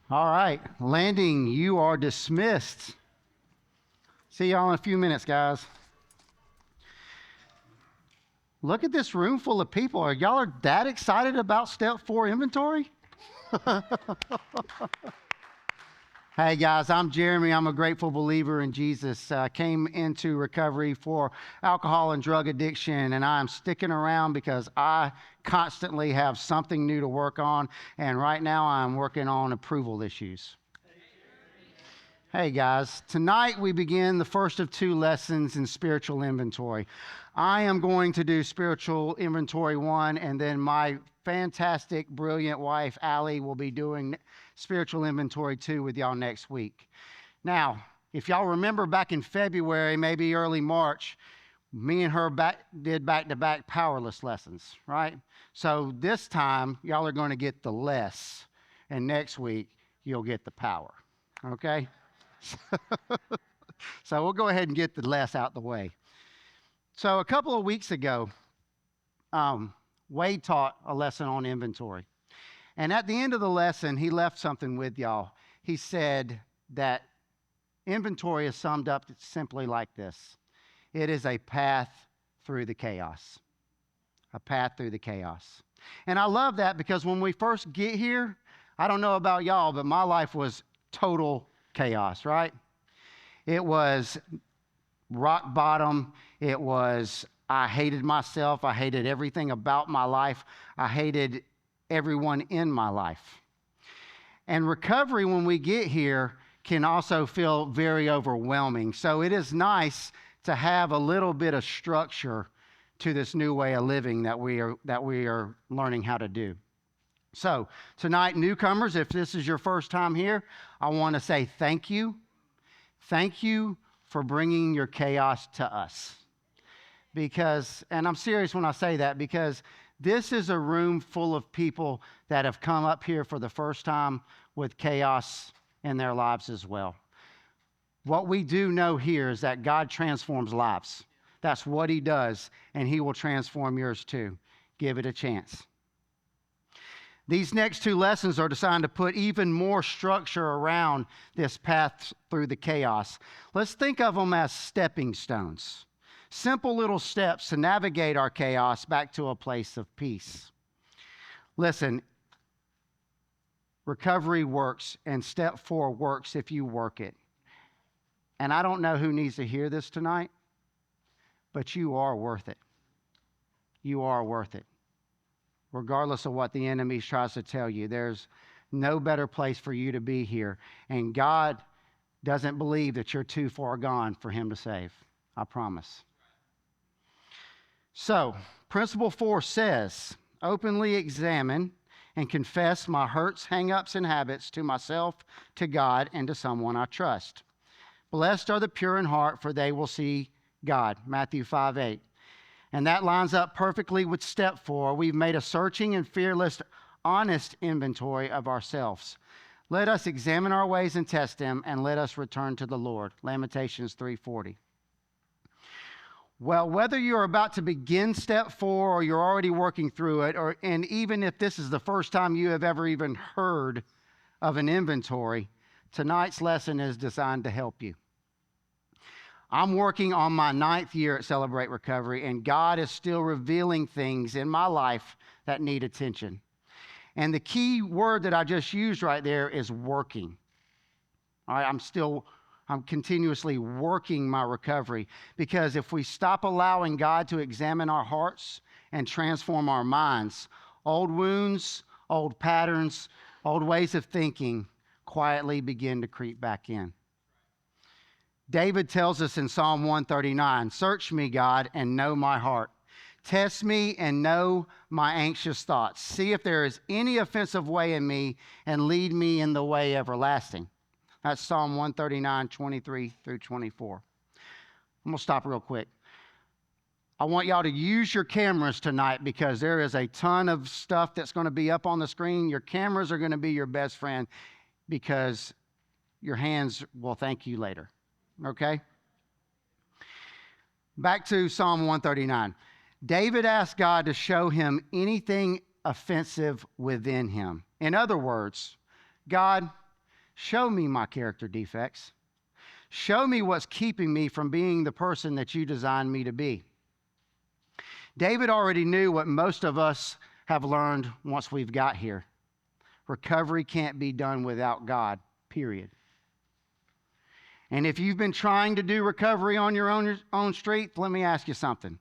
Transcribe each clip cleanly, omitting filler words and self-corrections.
All right, landing, you are dismissed. See y'all in a few minutes, guys. Look at this room full of people. Y'all are that excited about step 4 inventory? Hey guys, I'm Jeremy. I'm a grateful believer in Jesus. Came into recovery for alcohol and drug addiction, and I'm sticking around because I constantly have something new to work on. And right now, I'm working on approval issues. Hey guys, tonight we begin the first of 2 lessons in spiritual inventory. I am going to do spiritual inventory 1, and then my fantastic, brilliant wife, Allie, will be doing spiritual inventory 2 with y'all next week. Now, if y'all remember back in February, maybe early March, me and her did back-to-back powerless lessons, right? So this time, y'all are going to get the less, and next week, you'll get the power, okay? So we'll go ahead and get the less out the way. So a couple of weeks ago, Wade taught a lesson on inventory. And at the end of the lesson, he left something with y'all. He said that inventory is summed up simply like this. It is a path through the chaos. A path through the chaos. And I love that because when we first get here, I don't know about y'all, but my life was total chaos, right? It was rock bottom. It was, I hated myself. I hated everything about my life. I hated everyone in my life. And recovery, when we get here, can also feel very overwhelming. So it is nice to have a little bit of structure to this new way of living that we are learning how to do. So tonight, newcomers, if this is your first time here, I want to say thank you. Thank you for bringing your chaos to us. Because, and I'm serious when I say that, because this is a room full of people that have come up here for the first time with chaos in their lives as well. What we do know here is that God transforms lives. That's what He does, and He will transform yours too. Give it a chance. These next 2 lessons are designed to put even more structure around this path through the chaos. Let's think of them as stepping stones. Simple little steps to navigate our chaos back to a place of peace. Listen, recovery works, and step 4 works if you work it. And I don't know who needs to hear this tonight, but you are worth it. You are worth it. Regardless of what the enemy tries to tell you, there's no better place for you to be here. And God doesn't believe that you're too far gone for Him to save. I promise. So, principle 4 says, openly examine and confess my hurts, hang-ups, and habits to myself, to God, and to someone I trust. Blessed are the pure in heart, for they will see God. Matthew 5:8. And that lines up perfectly with step 4. We've made a searching and fearless, honest inventory of ourselves. Let us examine our ways and test them, and let us return to the Lord. Lamentations 3:40. Well, whether you're about to begin step 4 or you're already working through it, and even if this is the first time you have ever even heard of an inventory, tonight's lesson is designed to help you. I'm working on my 9th year at Celebrate Recovery, and God is still revealing things in my life that need attention. And the key word that I just used right there is working. All right, I'm continuously working my recovery, because if we stop allowing God to examine our hearts and transform our minds, old wounds, old patterns, old ways of thinking quietly begin to creep back in. David tells us in Psalm 139, search me, God, and know my heart. Test me and know my anxious thoughts. See if there is any offensive way in me, and lead me in the way everlasting. That's Psalm 139, 23 through 24. I'm going to stop real quick. I want y'all to use your cameras tonight, because there is a ton of stuff that's going to be up on the screen. Your cameras are going to be your best friend, because your hands will thank you later. Okay? Back to Psalm 139. David asked God to show him anything offensive within him. In other words, God, Show me my character defects. Show me what's keeping me from being the person that you designed me to be. David already knew what most of us have learned once we've got here. Recovery can't be done without God, period. And if you've been trying to do recovery on your own strength, let me ask you something.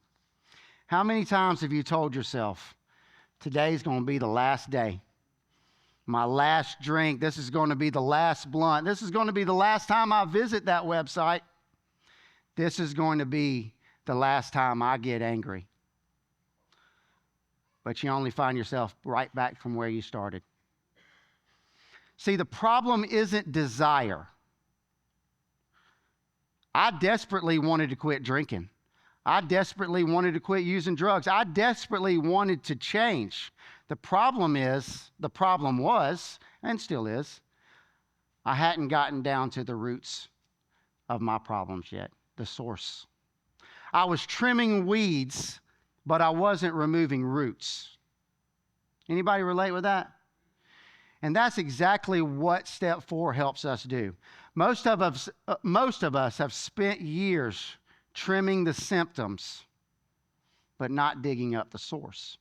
How many times have you told yourself, today's going to be the last day? My last drink. This is going to be the last blunt. This is going to be the last time I visit that website. This is going to be the last time I get angry. But you only find yourself right back from where you started. See, the problem isn't desire. I desperately wanted to quit drinking. I desperately wanted to quit using drugs. I desperately wanted to change. The problem was, and still is, I hadn't gotten down to the roots of my problems yet, the source. I was trimming weeds, but I wasn't removing roots. Anybody relate with that? And that's exactly what step 4 helps us do. Most of us have spent years trimming the symptoms, but not digging up the source.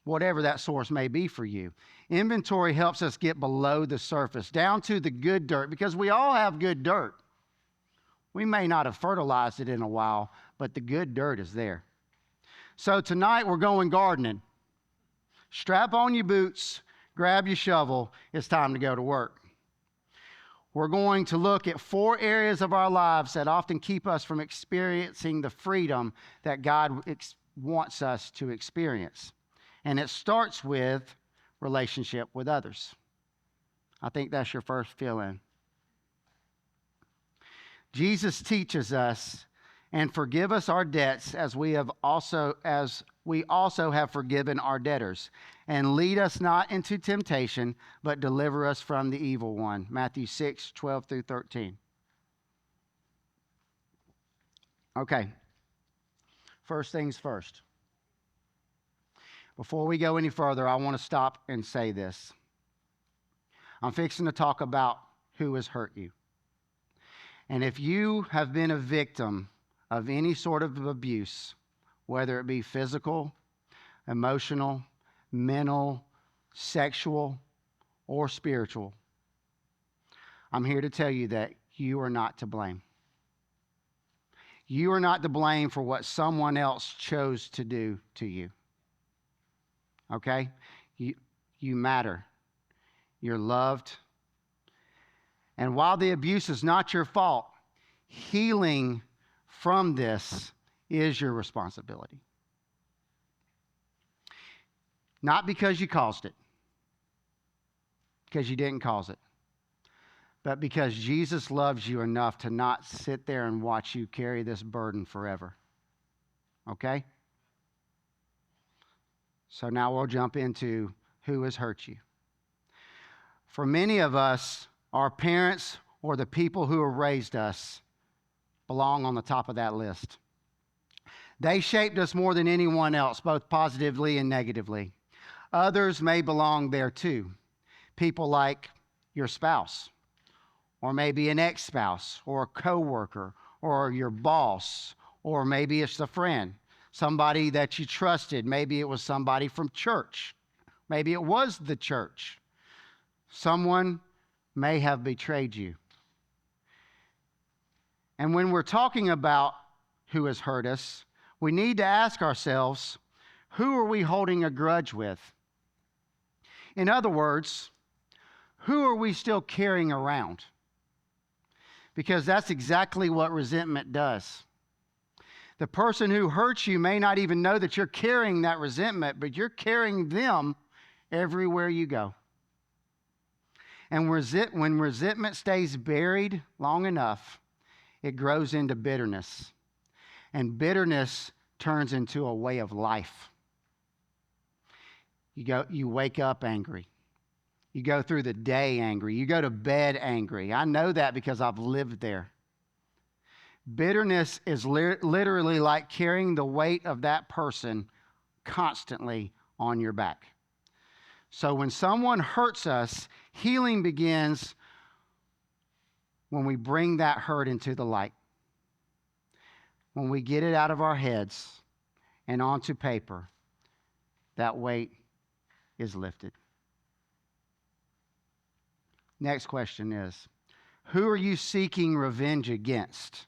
Whatever that source may be for you. Inventory helps us get below the surface, down to the good dirt, because we all have good dirt. We may not have fertilized it in a while, but the good dirt is there. So tonight we're going gardening. Strap on your boots, grab your shovel. It's time to go to work. We're going to look at 4 areas of our lives that often keep us from experiencing the freedom that God wants us to experience. And it starts with relationship with others. I think that's your first fill-in. Jesus teaches us, and forgive us our debts as we also have forgiven our debtors. And lead us not into temptation, but deliver us from the evil one. Matthew 6:12 through 13. Okay. First things first. Before we go any further, I want to stop and say this. I'm fixing to talk about who has hurt you. And if you have been a victim of any sort of abuse, whether it be physical, emotional, mental, sexual, or spiritual, I'm here to tell you that you are not to blame. You are not to blame for what someone else chose to do to you. Okay? You matter. You're loved. And while the abuse is not your fault, healing from this is your responsibility. Not because you caused it, because you didn't cause it, but because Jesus loves you enough to not sit there and watch you carry this burden forever. Okay? So now we'll jump into who has hurt you. For many of us, our parents or the people who have raised us belong on the top of that list. They shaped us more than anyone else, both positively and negatively. Others may belong there too. People like your spouse, or maybe an ex-spouse, or a coworker, or your boss, or maybe it's a friend, somebody that you trusted. Maybe it was somebody from church. Maybe it was the church. Someone may have betrayed you. And when we're talking about who has hurt us, we need to ask ourselves, who are we holding a grudge with? In other words, who are we still carrying around? Because that's exactly what resentment does. The person who hurts you may not even know that you're carrying that resentment, but you're carrying them everywhere you go. And when resentment stays buried long enough, it grows into bitterness. And bitterness turns into a way of life. You wake up angry. You go through the day angry. You go to bed angry. I know that because I've lived there. Bitterness is literally like carrying the weight of that person constantly on your back. So when someone hurts us, healing begins when we bring that hurt into the light. When we get it out of our heads and onto paper, that weight is lifted. Next question is, who are you seeking revenge against?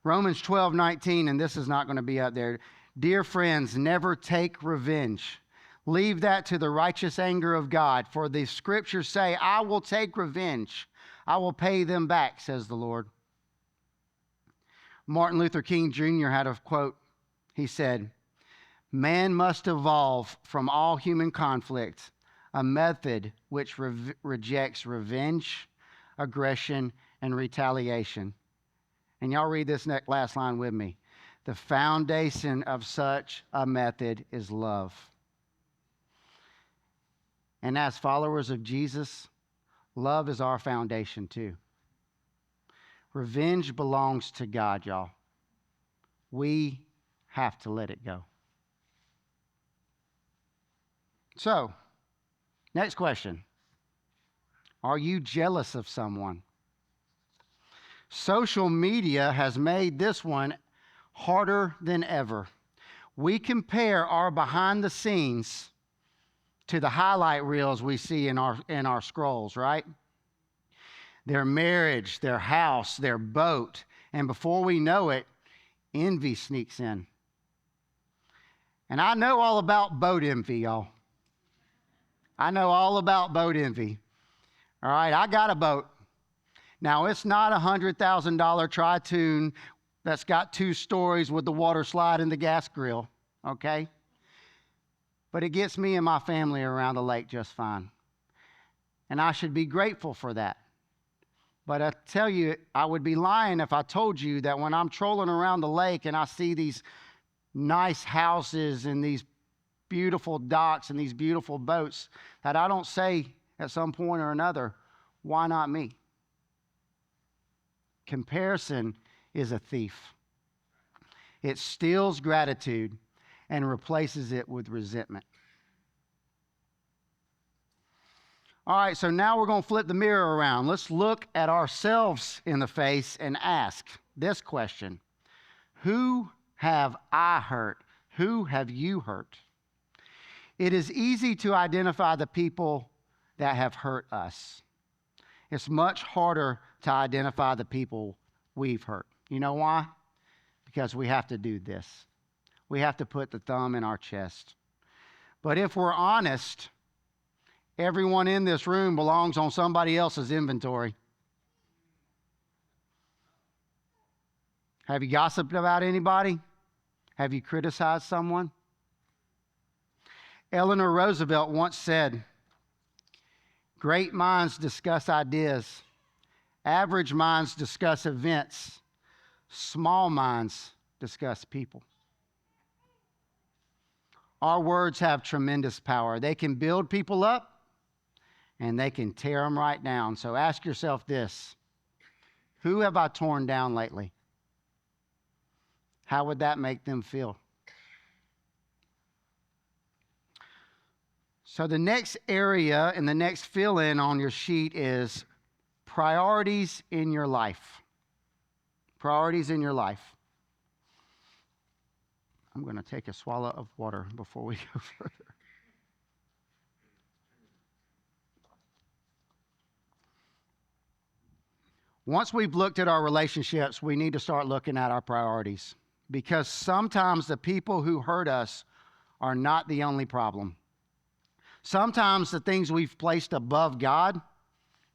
Romans 12:19, and this is not going to be up there. Dear friends, never take revenge. Leave that to the righteous anger of God. For the scriptures say, I will take revenge. I will pay them back, says the Lord. Martin Luther King Jr. had a quote. He said, man must evolve from all human conflict a method which rejects revenge, aggression, and retaliation. And y'all read this last line with me. The foundation of such a method is love. And as followers of Jesus, love is our foundation too. Revenge belongs to God, y'all. We have to let it go. So, next question. Are you jealous of someone? Social media has made this one harder than ever. We compare our behind the scenes to the highlight reels we see in our scrolls, right? Their marriage, their house, their boat, and before we know it, envy sneaks in. And I know all about boat envy, y'all. I know all about boat envy. All right, I got a boat. Now, it's not a $100,000 Tri-Tune that's got 2 stories with the water slide and the gas grill, okay? But it gets me and my family around the lake just fine. And I should be grateful for that. But I tell you, I would be lying if I told you that when I'm trolling around the lake and I see these nice houses and these beautiful docks and these beautiful boats, that I don't say at some point or another, why not me? Comparison is a thief. It steals gratitude and replaces it with resentment. All right, so now we're going to flip the mirror around. Let's look at ourselves in the face and ask this question. Who have I hurt? Who have you hurt? It is easy to identify the people that have hurt us. It's much harder to identify the people we've hurt. You know why? Because we have to do this. We have to put the thumb in our chest. But if we're honest, everyone in this room belongs on somebody else's inventory. Have you gossiped about anybody? Have you criticized someone? Eleanor Roosevelt once said, great minds discuss ideas. Average minds discuss events. Small minds discuss people. Our words have tremendous power. They can build people up and they can tear them right down. So ask yourself this. Who have I torn down lately? How would that make them feel? So the next area and the next fill-in on your sheet is priorities in your life. Priorities in your life. I'm going to take a swallow of water before we go further. Once we've looked at our relationships, we need to start looking at our priorities. Because sometimes the people who hurt us are not the only problem. Sometimes the things we've placed above God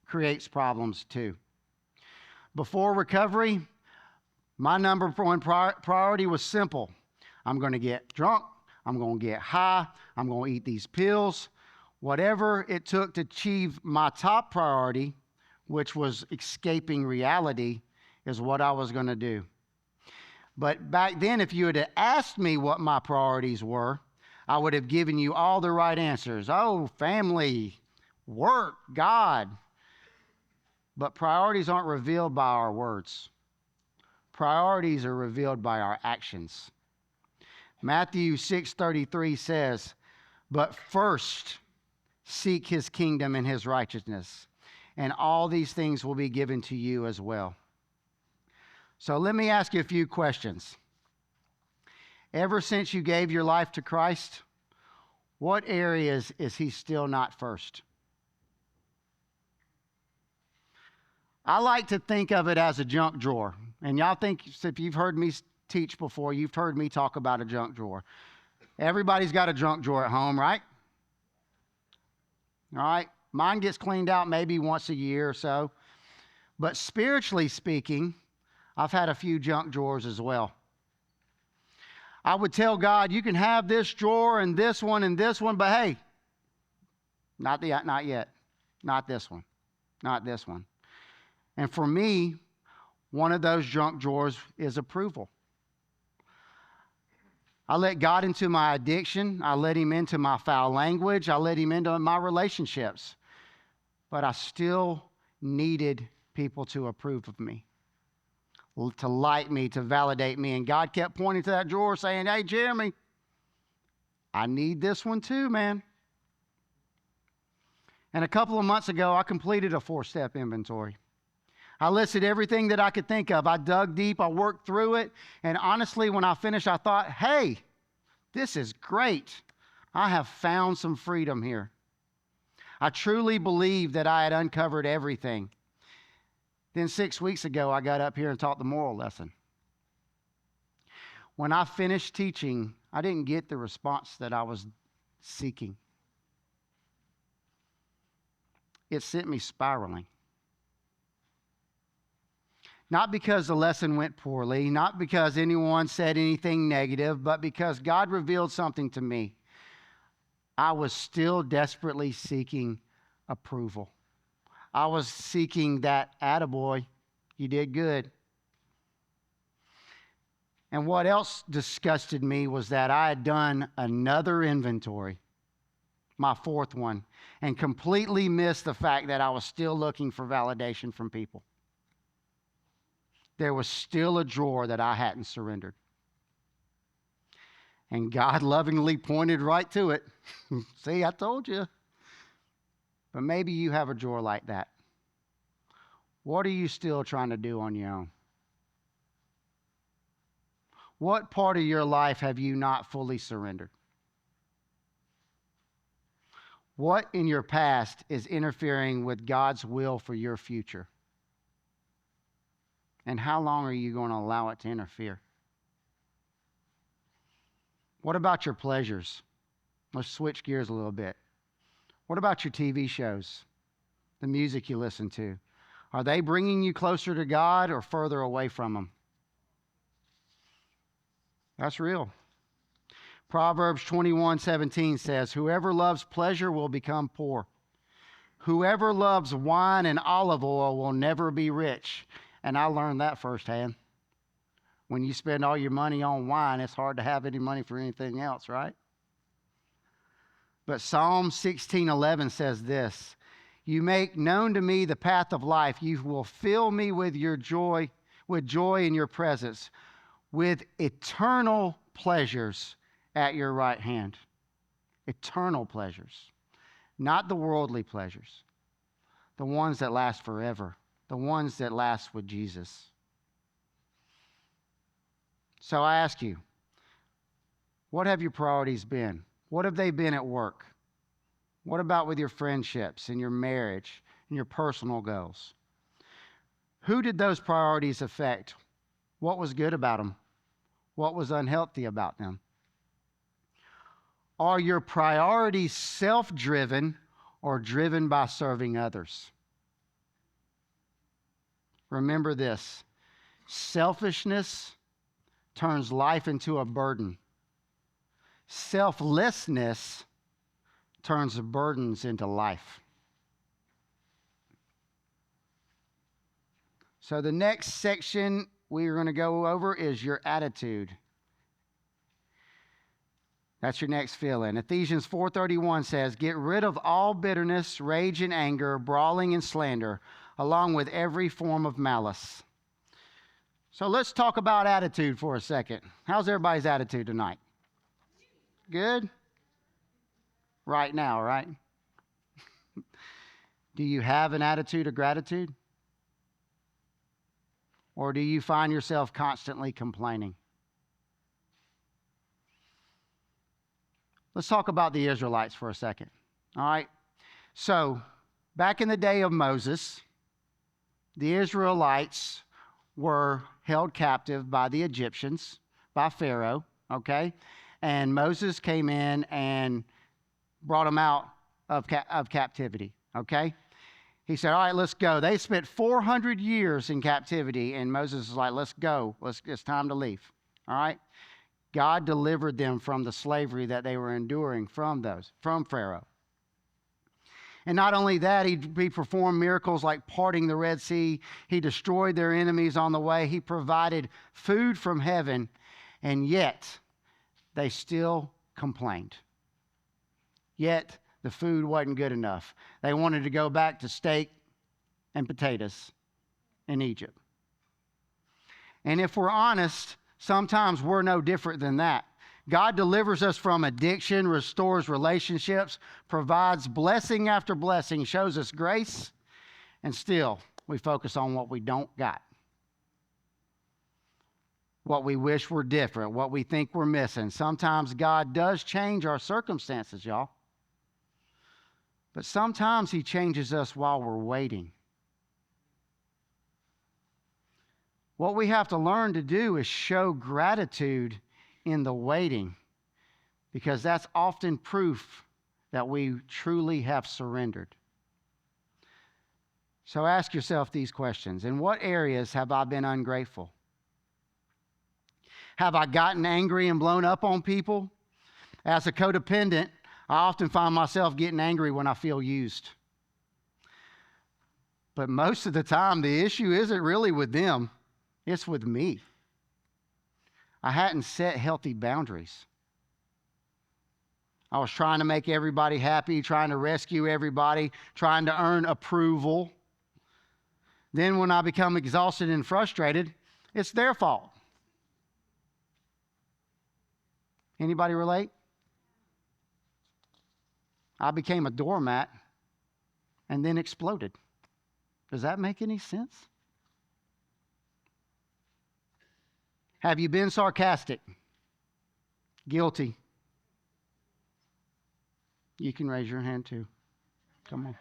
creates problems too. Before recovery, my number one priority was simple. I'm going to get drunk. I'm going to get high. I'm going to eat these pills. Whatever it took to achieve my top priority, which was escaping reality, is what I was going to do. But back then, if you had asked me what my priorities were, I would have given you all the right answers. Oh, family, work, God. But priorities aren't revealed by our words. Priorities are revealed by our actions. Matthew 6:33 says, But first, seek his kingdom and his righteousness, and all these things will be given to you as well. So let me ask you a few questions. Ever since you gave your life to Christ, what areas is he still not first? I like to think of it as a junk drawer. And y'all think, if you've heard me teach before, you've heard me talk about a junk drawer. Everybody's got a junk drawer at home, right? All right. Mine gets cleaned out maybe once a year or so. But spiritually speaking, I've had a few junk drawers as well. I would tell God, you can have this drawer and this one, but hey, not yet, not this one, not this one. And for me, one of those junk drawers is approval. I let God into my addiction. I let him into my foul language. I let him into my relationships. But I still needed people to approve of me, to like me, to validate me. And God kept pointing to that drawer saying, hey, Jeremy, I need this one too, man. And a couple of months ago, I completed a 4-step inventory. I listed everything that I could think of. I dug deep. I worked through it. And honestly, when I finished, I thought, hey, this is great. I have found some freedom here. I truly believe that I had uncovered everything. Then 6 weeks ago, I got up here and taught the moral lesson. When I finished teaching, I didn't get the response that I was seeking. It sent me spiraling. Not because the lesson went poorly, not because anyone said anything negative, but because God revealed something to me. I was still desperately seeking approval. I was seeking that, attaboy, you did good. And what else disgusted me was that I had done another inventory, my 4th one, and completely missed the fact that I was still looking for validation from people. There was still a drawer that I hadn't surrendered. And God lovingly pointed right to it. See, I told you. But maybe you have a drawer like that. What are you still trying to do on your own? What part of your life have you not fully surrendered? What in your past is interfering with God's will for your future? And how long are you going to allow it to interfere? What about your pleasures? Let's switch gears a little bit. What about your TV shows, the music you listen to? Are they bringing you closer to God or further away from Him? That's real. Proverbs 21:17 says, whoever loves pleasure will become poor. Whoever loves wine and olive oil will never be rich. And I learned that firsthand. When you spend all your money on wine, it's hard to have any money for anything else, right? But Psalm 16:11 says this, you make known to me the path of life. You will fill me with joy in your presence, with eternal pleasures at your right hand. Eternal pleasures, not the worldly pleasures, the ones that last forever, the ones that last with Jesus. So I ask you, what have your priorities been? What have they been at work? What about with your friendships and your marriage and your personal goals? Who did those priorities affect? What was good about them? What was unhealthy about them? Are your priorities self-driven or driven by serving others? Remember this, selfishness turns life into a burden. Selflessness turns the burdens into life. So the next section we're going to go over is your attitude. That's your next fill-in. Ephesians 4:31 says, get rid of all bitterness, rage and anger, brawling and slander, along with every form of malice. So let's talk about attitude for a second. How's everybody's attitude tonight? Good? right now, right? Do you have an attitude of gratitude? Or do you find yourself constantly complaining? Let's talk about the Israelites for a second. All right. So, back in the day of Moses, the Israelites were held captive by the Egyptians, by Pharaoh, okay? And Moses came in and brought them out of captivity, okay? He said, all right, let's go. They spent 400 years in captivity, and Moses was like, let's go. It's time to leave, all right? God delivered them from the slavery that they were enduring from Pharaoh. And not only that, he performed miracles like parting the Red Sea. He destroyed their enemies on the way. He provided food from heaven, and yet they still complained. Yet the food wasn't good enough. They wanted to go back to steak and potatoes in Egypt. And if we're honest, sometimes we're no different than that. God delivers us from addiction, restores relationships, provides blessing after blessing, shows us grace, and still we focus on what we don't got, what we wish were different, what we think we're missing. Sometimes God does change our circumstances, y'all. But sometimes he changes us while we're waiting. What we have to learn to do is show gratitude in the waiting, because that's often proof that we truly have surrendered. So ask yourself these questions. In what areas have I been ungrateful? Have I gotten angry and blown up on people? As a codependent, I often find myself getting angry when I feel used. But most of the time, the issue isn't really with them, it's with me. I hadn't set healthy boundaries. I was trying to make everybody happy, trying to rescue everybody, trying to earn approval. Then when I become exhausted and frustrated, it's their fault. Anybody relate? I became a doormat and then exploded. Does that make any sense? Have you been sarcastic? Guilty? You can raise your hand too. Come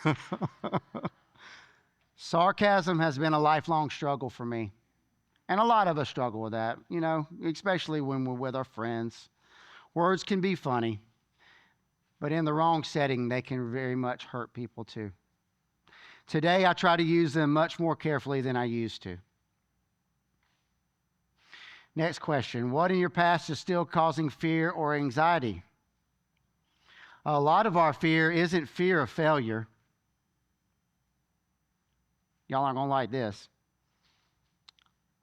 on. Sarcasm has been a lifelong struggle for me. And a lot of us struggle with that, especially when we're with our friends. Words can be funny, but in the wrong setting, they can very much hurt people too. Today, I try to use them much more carefully than I used to. Next question. What in your past is still causing fear or anxiety? A lot of our fear isn't fear of failure. Y'all aren't going to like this.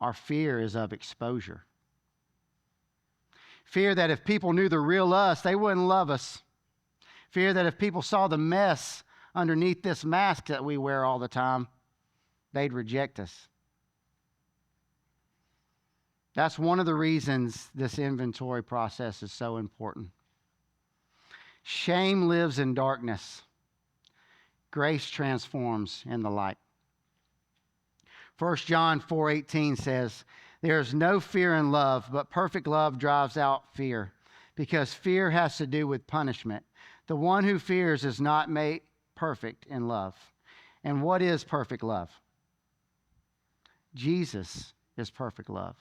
Our fear is of exposure. Fear that if people knew the real us, they wouldn't love us. Fear that if people saw the mess underneath this mask that we wear all the time, they'd reject us. That's one of the reasons this inventory process is so important. Shame lives in darkness. Grace transforms in the light. 1 John 4:18 says, "There is no fear in love, but perfect love drives out fear, because fear has to do with punishment. The one who fears is not made perfect in love." And what is perfect love? Jesus is perfect love.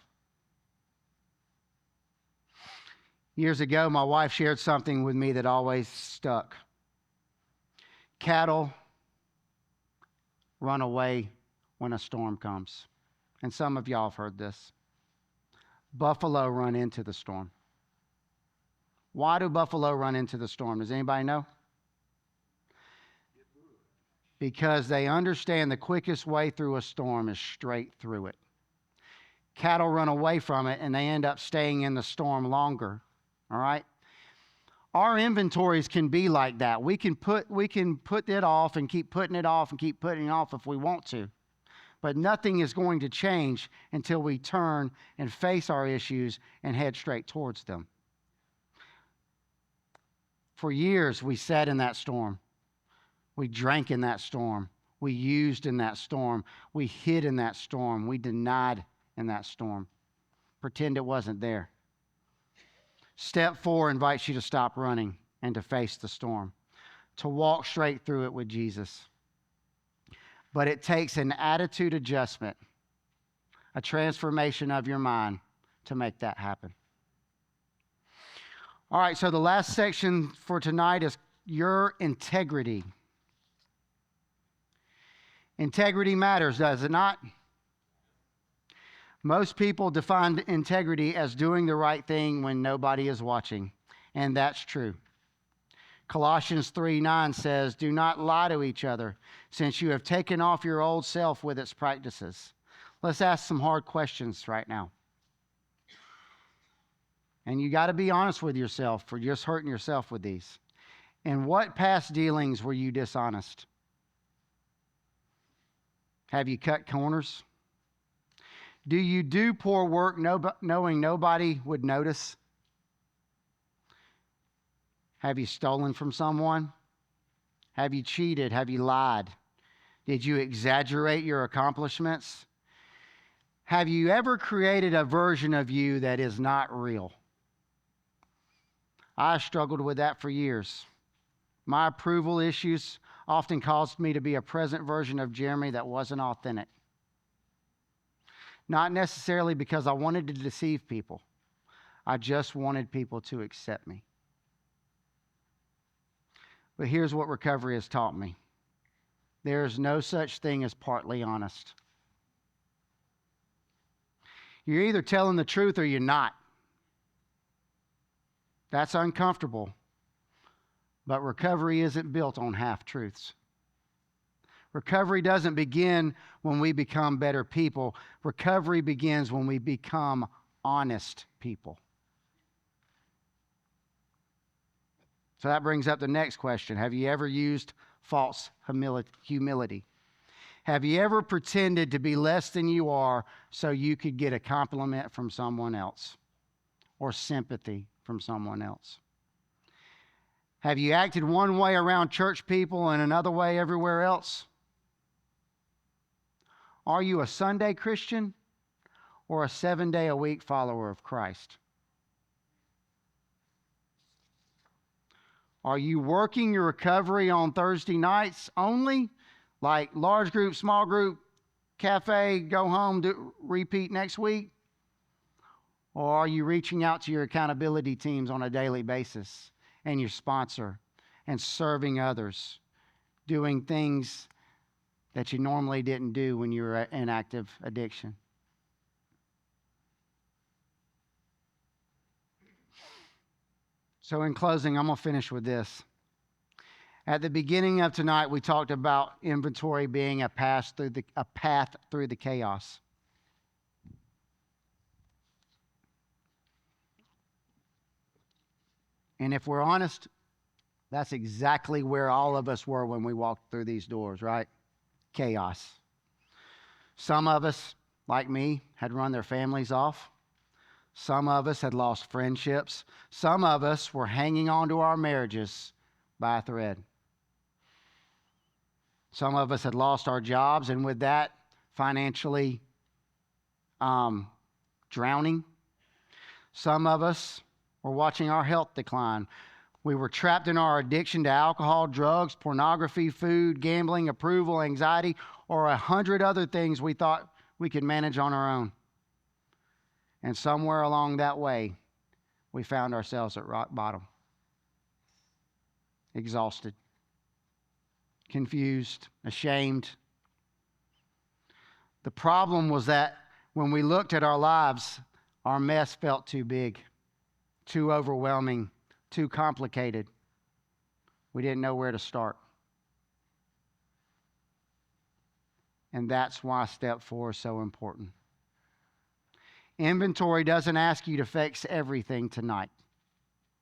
Years ago, my wife shared something with me that always stuck. Cattle run away when a storm comes. And some of y'all have heard this. Buffalo run into the storm. Why do buffalo run into the storm? Does anybody know? Because they understand the quickest way through a storm is straight through it. Cattle run away from it and they end up staying in the storm longer. All right? Our inventories can be like that. We can put it off and keep putting it off and keep putting it off if we want to. But nothing is going to change until we turn and face our issues and head straight towards them. For years, we sat in that storm. We drank in that storm. We used in that storm. We hid in that storm. We denied in that storm. Pretend it wasn't there. Step 4 invites you to stop running and to face the storm, to walk straight through it with Jesus. But it takes an attitude adjustment, a transformation of your mind to make that happen. All right, so the last section for tonight is your integrity. Integrity matters, does it not? Most people define integrity as doing the right thing when nobody is watching, and that's true. Colossians 3:9 says, "Do not lie to each other, since you have taken off your old self with its practices." Let's ask some hard questions right now. And you got to be honest with yourself, for just hurting yourself with these. In what past dealings were you dishonest? Have you cut corners? Do you do poor work knowing nobody would notice? Have you stolen from someone? Have you cheated? Have you lied? Did you exaggerate your accomplishments? Have you ever created a version of you that is not real? I struggled with that for years. My approval issues often caused me to be a present version of Jeremy that wasn't authentic. Not necessarily because I wanted to deceive people. I just wanted people to accept me. But here's what recovery has taught me. There is no such thing as partly honest. You're either telling the truth or you're not. That's uncomfortable. But recovery isn't built on half-truths. Recovery doesn't begin when we become better people. Recovery begins when we become honest people. So that brings up the next question. Have you ever used false humility? Have you ever pretended to be less than you are so you could get a compliment from someone else or sympathy from someone else? Have you acted one way around church people and another way everywhere else? Are you a Sunday Christian or a 7-day-a-week follower of Christ? Are you working your recovery on Thursday nights only, like large group, small group, cafe, go home, repeat next week? Or are you reaching out to your accountability teams on a daily basis and your sponsor and serving others, doing things that you normally didn't do when you were in active addiction? So in closing, I'm going to finish with this. At the beginning of tonight, we talked about inventory being a path through the chaos. And if we're honest, that's exactly where all of us were when we walked through these doors, right? Chaos. Some of us, like me, had run their families off. Some of us had lost friendships. Some of us were hanging on to our marriages by a thread. Some of us had lost our jobs, and with that, financially drowning. Some of us were watching our health decline. We were trapped in our addiction to alcohol, drugs, pornography, food, gambling, approval, anxiety, or 100 other things we thought we could manage on our own. And somewhere along that way, we found ourselves at rock bottom. Exhausted, confused, ashamed. The problem was that when we looked at our lives, our mess felt too big, too overwhelming, too complicated. We didn't know where to start. And that's why step 4 is so important. Inventory doesn't ask you to fix everything tonight.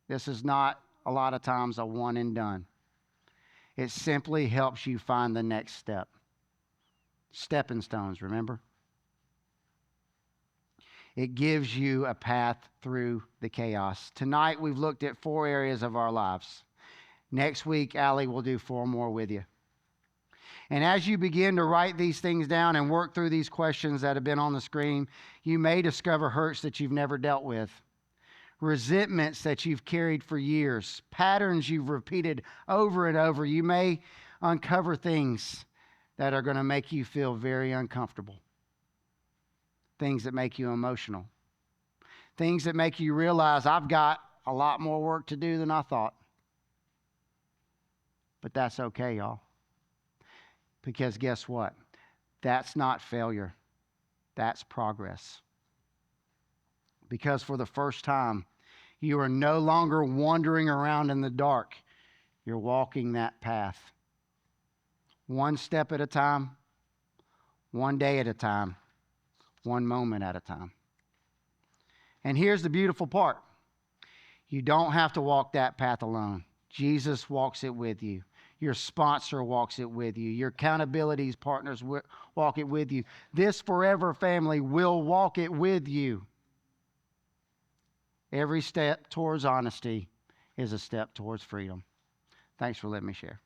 This is not a lot of times a one and done. It simply helps you find the next step. Stepping stones, remember? It gives you a path through the chaos. Tonight, we've looked at 4 areas of our lives. Next week, Allie will do 4 more with you. And as you begin to write these things down and work through these questions that have been on the screen, you may discover hurts that you've never dealt with, resentments that you've carried for years, patterns you've repeated over and over. You may uncover things that are going to make you feel very uncomfortable, things that make you emotional, things that make you realize I've got a lot more work to do than I thought. But that's okay, y'all. Because guess what? That's not failure. That's progress. Because for the first time, you are no longer wandering around in the dark. You're walking that path. One step at a time, one day at a time, one moment at a time. And here's the beautiful part. You don't have to walk that path alone. Jesus walks it with you. Your sponsor walks it with you. Your accountability partners walk it with you. This Forever family will walk it with you. Every step towards honesty is a step towards freedom. Thanks for letting me share.